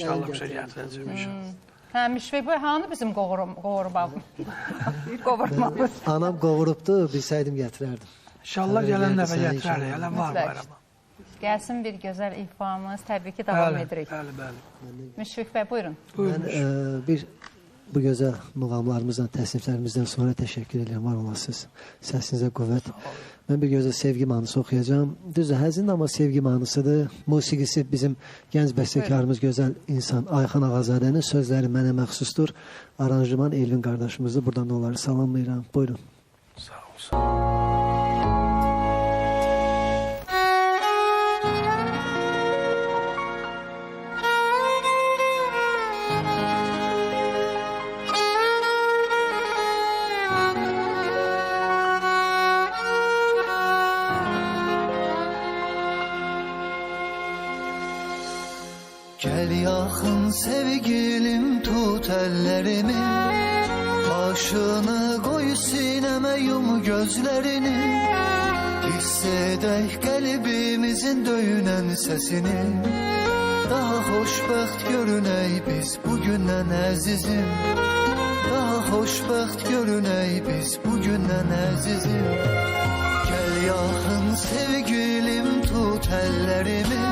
İnşallah bir şey gətirəcəm inşallah. Hə, Müşfiq bəy, hanı bizim qovurmağımız? Anam qovurubdu, bilsəydim gətirərdim. İnşallah gələn dəfə gətirərik, hələ var bayrama. Gəlsin bir gözəl ifamız, təbii ki, davam edirik. Bəli. Müşfiq bəy, buyurun. Mən bu gözəl muğamlarımızdan, təsniflərimizdən sonra təşəkkür edirəm, var olasınız. Səsinizə qüvvət. Mən bir gözəl sevgi mahnısı oxuyacağım. Düzdür, həzin amma sevgi mahnısıdır. Musiqisi bizim gənc bəstəkarımız, gözəl insan Ayxan Ağazadənin, sözləri mənə məxsusdur. Aranjman Elvin qardaşımızdır. Buradan da onları salamlayıram. Buyurun. Sağ olsun. Gel yakın sevgilim, tut ellerimi, başını koy sineme, yum gözlerini. Hissedek kalbimizin döyünen sesini. Daha hoşbəxt görüney biz bugünden əzizim. Daha hoşbəxt görüney biz bugünden əzizim. Gel yakın sevgilim, tut ellerimi,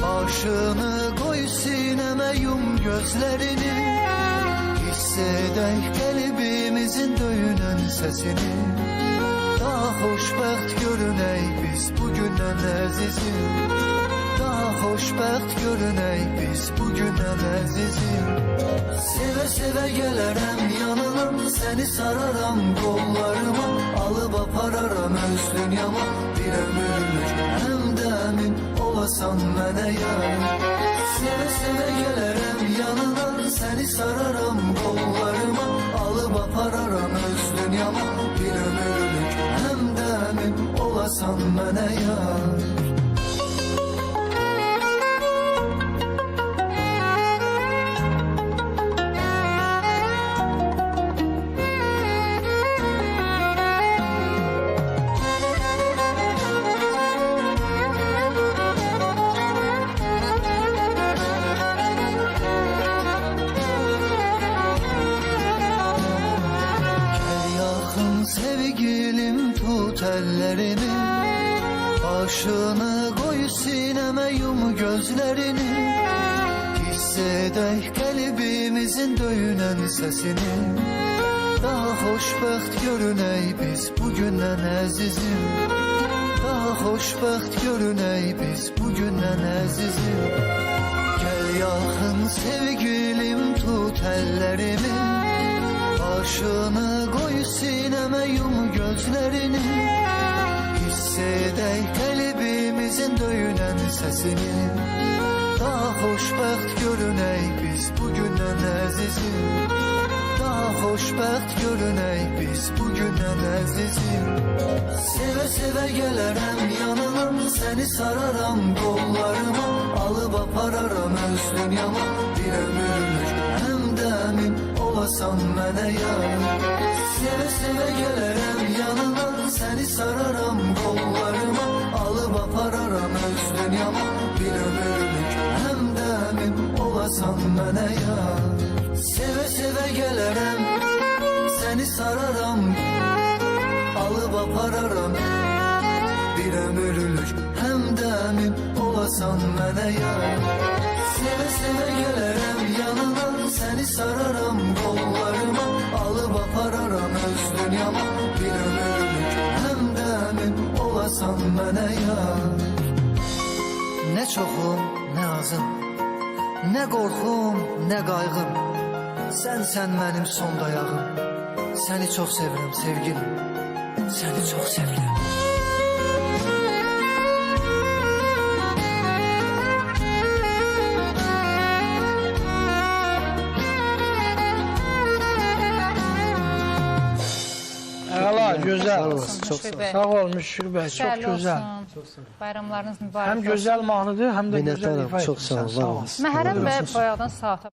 başını koy sineme, yum gözlerini. Hissedek kalbimizin döyünen sesini. Daha hoşbəxt görüney biz bugünden əzizim. Daha hoşbəxt görüney biz bugünden əzizim. Seve seve gelerem yanına, seni sararam kollarıma, alıp apararam öz dünyama. Bir ömürlük hem de emin olasan mənə yar. Seve seve gelerem yanına, seni sararam kollarıma, alıp apararam öz dünyama. Bir ömürlük hem de emin olasan mənə yar. Sevgilim, tut ellerimi, başını koy sineme, yum gözlerini. Hissedek kalbimizin döyünen sesini. Daha hoşbəxt görüney biz bugünden əzizim. Daha hoşbəxt görüney biz bugünden əzizim. Gel yakın sevgilim, tut ellerimi, başını koy sineme, yum gözlerini. Hissedek kalbimizin döyünen sesini. Daha hoşbəxt görüney biz bugünden əzizim. Daha hoşbəxt görüney biz bugünden əzizim. Seve seve gelerem yanına, seni sararam kollarıma, alıp apararam öz dünyama. Bir ömürlük hem de emin olasan mənə yar. Seve seve gelerem yanına, seni sararam kollarıma, alıp apararam öz dünyama. Bir ömürlük hem de emin olasan mənə yar. Seve seve gelerem, seni sararam, alıp apararam. Bir ömürlük hem de emin olasan mənə yar. Seve seve gelerem yanına, seni sararam kollarıma, alıp apararam öz dünyama. Bir ömürlük hem de emin olasan mənə yar. Ne çoxum, ne azım, ne qorxum, ne qayğım, sən mənim son dayağım. Səni çox sevirəm sevgilim, səni çox sevirəm. Əla, gözəl. Çox sağ olun. Sağ ol Müşfiq bəy, çox gözəl. Bayramlarınız mübarək Həm olsun. gözəl mahnıdır, həm də gözəl Minnətdaram, ifa çox sağ etmişsən. olun, var olasın. Məhərrəm bəy bayaqdan saata